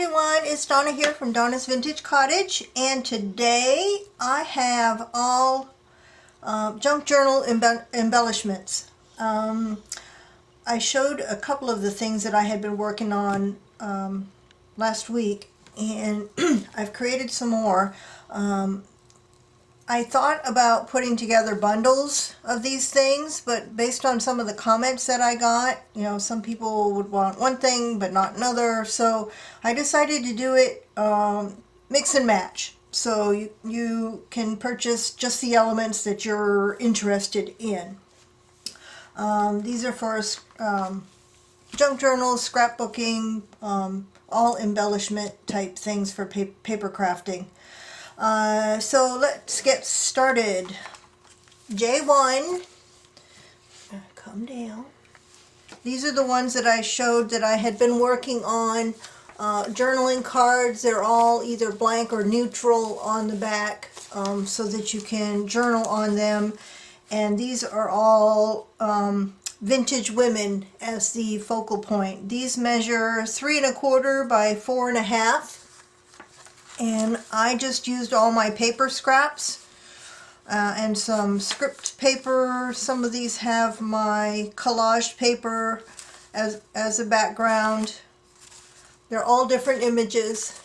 everyone, it's Donna here from Donna's Vintage Cottage, and today I have all junk journal embellishments. I showed a couple of the things that I had been working on last week, and I've created some more. I thought about putting together bundles of these things, but based on some of the comments that I got, you know, some people would want one thing but not another, so I decided to do it mix and match. So you can purchase just the elements that you're interested in. These are for junk journals, scrapbooking, all embellishment type things for paper crafting. So let's get started. J1, come down. These are the ones that I showed that I had been working on. Journaling cards, they're all either blank or neutral on the back, so that you can journal on them. And these are all vintage women as the focal point. These measure 3 1/4 by 4 1/2. And I just used all my paper scraps and some script paper. Some of these have my collage paper as a background. They're all different images,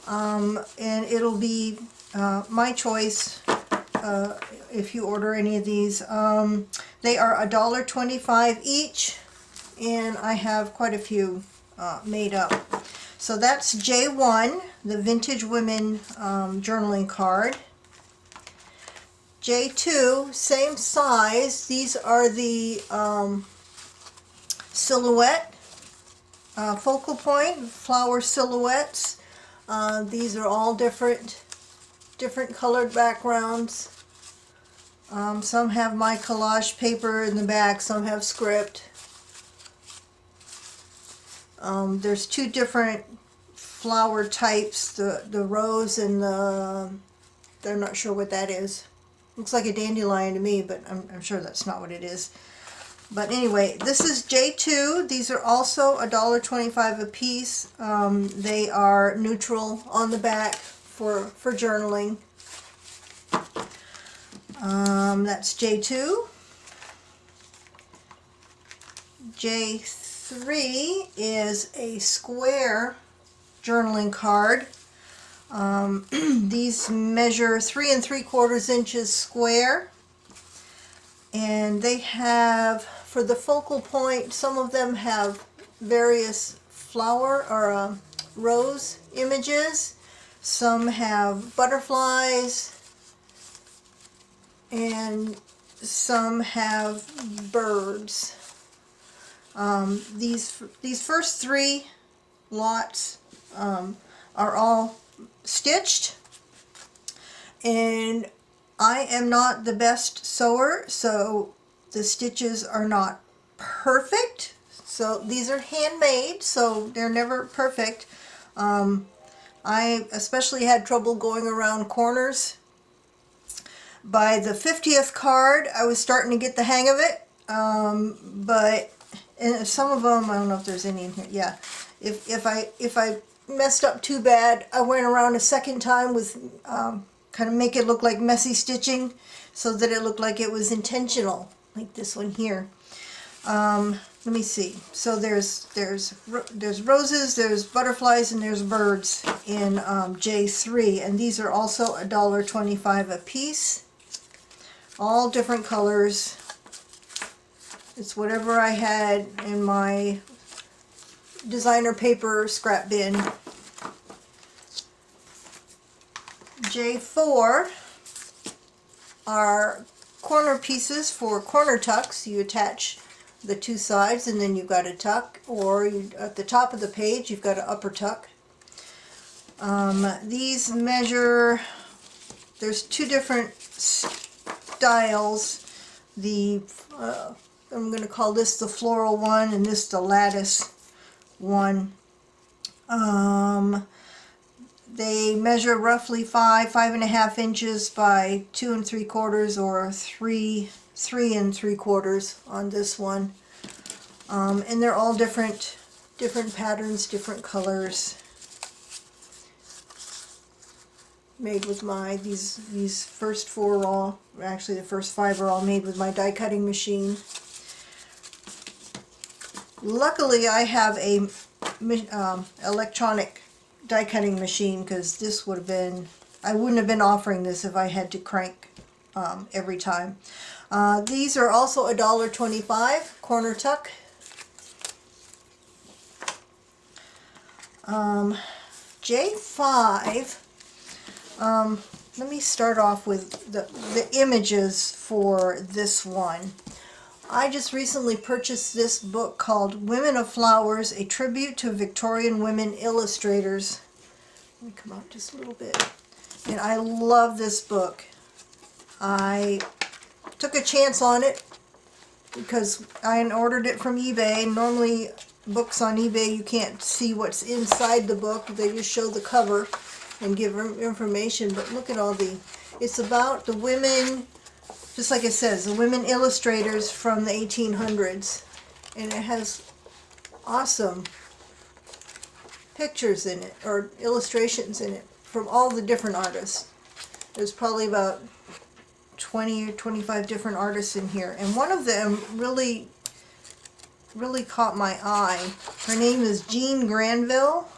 and it'll be my choice if you order any of these. They are $1.25 each, and I have quite a few made up. So that's J1, the Vintage Women journaling card. J2, same size. These are the silhouette focal point, flower silhouettes. These are all different colored backgrounds. Some have my collage paper in the back, some have script. There's two different flower types, the rose and they're not sure what that is. Looks like a dandelion to me, but I'm sure that's not what it is. But anyway, this is J2. These are also $1.25 a piece. They are neutral on the back for journaling. That's J2. J3 is a square journaling card. These measure 3 3/4 inches square, and they have, for the focal point, some of them have various flower or rose images, some have butterflies, and some have birds. These first three lots are all stitched, and I am not the best sewer, so the stitches are not perfect. So these are handmade, so they're never perfect. I especially had trouble going around corners. By the 50th card, I was starting to get the hang of it, but and some of them, I don't know if there's any in here. Yeah, if I messed up too bad, I went around a second time with kind of make it look like messy stitching, so that it looked like it was intentional, like this one here. Let me see. So there's roses, there's butterflies, and there's birds in J3, and these are also $1.25 a piece. All different colors. It's whatever I had in my designer paper scrap bin. J4 are corner pieces for corner tucks. You attach the two sides and then you've got a tuck, or at the top of the page you've got an upper tuck. These measure, there's two different styles. I'm going to call this the floral one and this the lattice one. They measure roughly 5 1/2 inches by 2 3/4 or 3 3 3/4 on this one. And they're all different different patterns, different colors. Made with my, these first 4 are all, actually the first 5 are all made with my die cutting machine. Luckily I have a electronic die cutting machine, because this would have been, I wouldn't have been offering this if I had to crank every time. These are also $1.25, corner tuck. J5, let me start off with the images for this one. I just recently purchased this book called Women of Flowers, a tribute to Victorian women illustrators. Let me come out just a little bit. And I love this book. I took a chance on it because I ordered it from eBay. Normally books on eBay, you can't see what's inside the book. They just show the cover and give information. But look at all it's about the women, just like it says, the women illustrators from the 1800s. And it has awesome pictures in it, or illustrations in it, from all the different artists. There's probably about 20 or 25 different artists in here. And one of them really caught my eye. Her name is Grandville.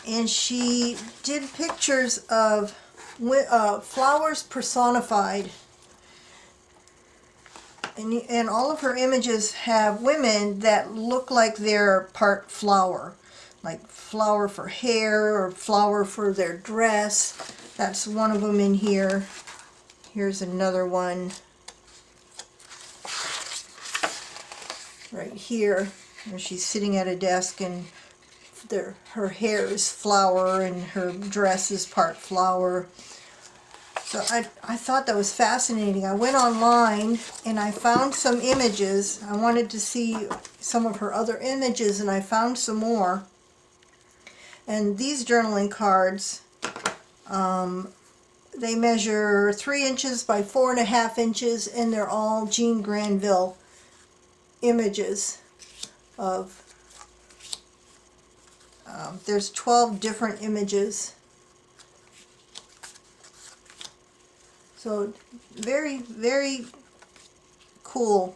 And she did pictures of flowers personified, and all of her images have women that look like they're part flower, like flower for hair or flower for their dress. That's one of them in here. Here's another one right here where she's sitting at a desk and her hair is flower and her dress is part flower. So I thought that was fascinating. I went online and I found some images. I wanted to see some of her other images, and I found some more. And these journaling cards, they measure 3 inches by 4.5 inches, and they're all Jean Grandville images of, there's 12 different images. So very, very cool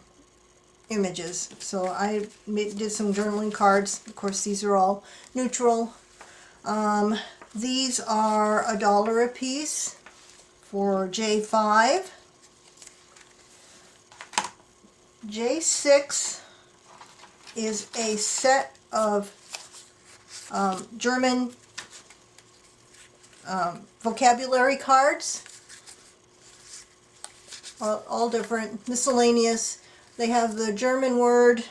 images. So I did some journaling cards. Of course, these are all neutral. These are $1 a piece for J5. J6 is a set of German vocabulary cards. All different, miscellaneous. They have the German word,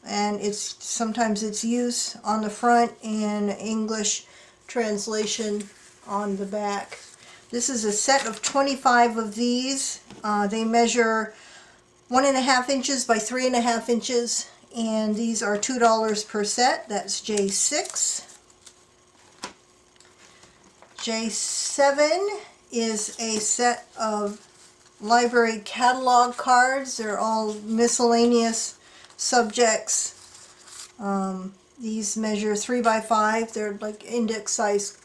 and sometimes it's use on the front and English translation on the back. This is a set of 25 of these. They measure 1.5 inches by 3.5 inches, and these are $2 per set. That's J6. J7 is a set of library catalog cards. They're all miscellaneous subjects. These measure 3 by 5. They're like index size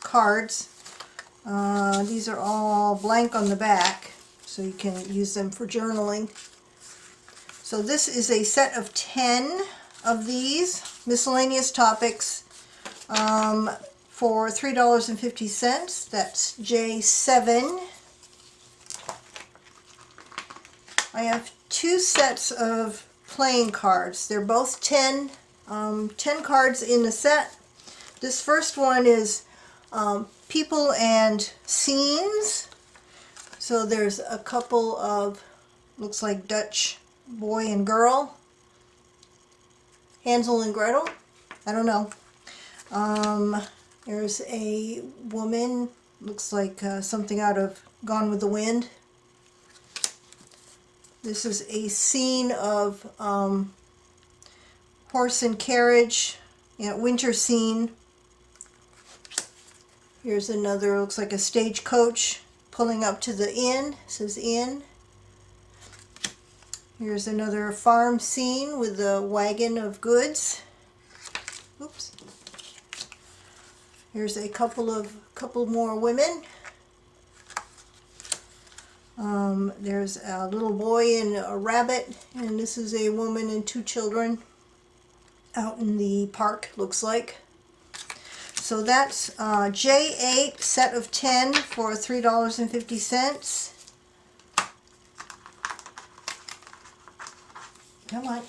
cards. These are all blank on the back, so you can use them for journaling. So this is a set of 10 of these miscellaneous topics for $3.50. That's J7. I have 2 sets of playing cards. They're both 10 cards in the set. This first one is people and scenes. So there's a couple of, looks like Dutch boy and girl. Hansel and Gretel? I don't know. There's a woman, looks like something out of Gone with the Wind. This is a scene of horse and carriage, winter scene. Here's another, looks like a stagecoach pulling up to the inn. It says inn. Here's another farm scene with a wagon of goods. Oops. Here's a couple more women. There's a little boy and a rabbit, and this is a woman and two children out in the park, looks like. So that's J8, set of 10 for $3.50. Come on.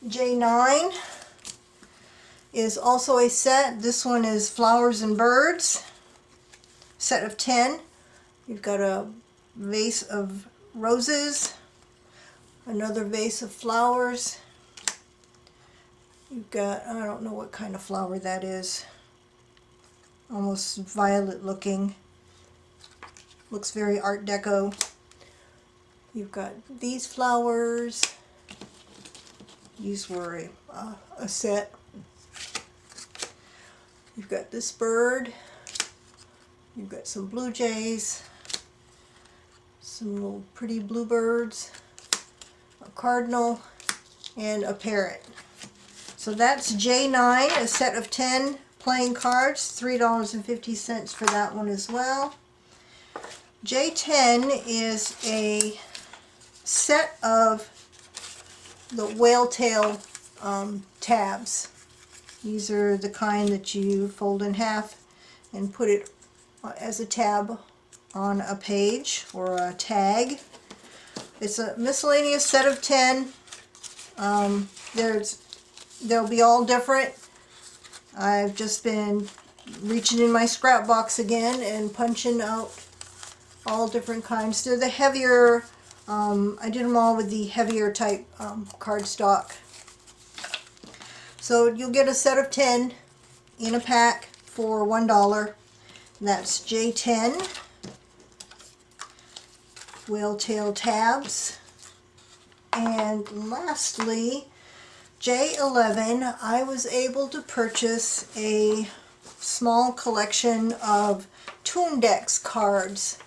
J9 is also a set. This one is Flowers and Birds, set of 10. You've got a vase of roses, another vase of flowers. You've got, I don't know what kind of flower that is. Almost violet looking. Looks very Art Deco. You've got these flowers. These were a set. You've got this bird. You've got some blue jays. Some little pretty bluebirds. A cardinal. And a parrot. So that's J9, a set of 10 playing cards, $3.50 for that one as well. J10 is a set of the whale tail tabs. These are the kind that you fold in half and put it as a tab on a page or a tag. It's a miscellaneous set of 10. They'll be all different. I've just been reaching in my scrap box again and punching out all different kinds. They're the heavier, I did them all with the heavier type cardstock. So you'll get a set of 10 in a pack for $1. That's J10. Whale tail tabs. And lastly, J11, I was able to purchase a small collection of Tune-Dex cards.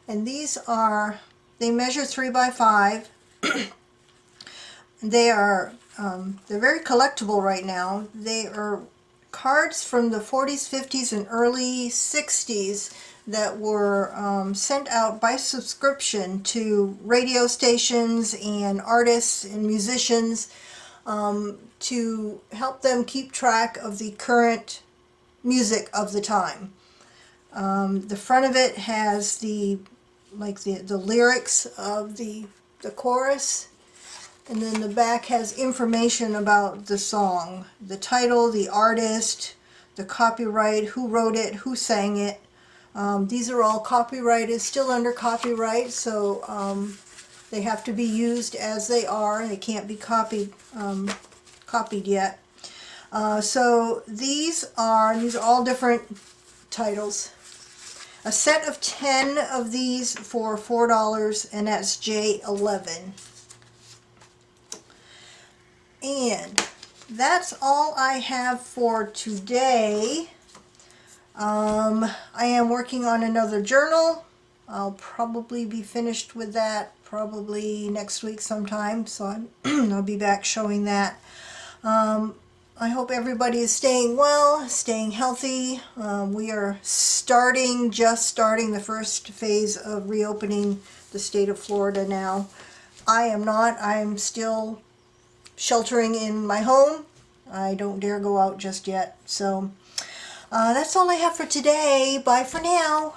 And these are, they measure 3 by 5. They are, they're very collectible right now. They are cards from the 40s, 50s, and early 60s that were sent out by subscription to radio stations and artists and musicians to help them keep track of the current music of the time. The front of it has the lyrics of the chorus, and then the back has information about the song, the title, the artist, the copyright, who wrote it, who sang it. These are all copyrighted, still under copyright, so they have to be used as they are. They can't be copied yet. So these are all different titles. A set of 10 of these for $4, and that's J11. And that's all I have for today. I am working on another journal. I'll probably be finished with that probably next week sometime, so I'll be back showing that. I hope everybody is staying well, staying healthy. We are just starting the first phase of reopening the state of Florida now. I am not. I'm still sheltering in my home. I don't dare go out just yet. So that's all I have for today. Bye for now.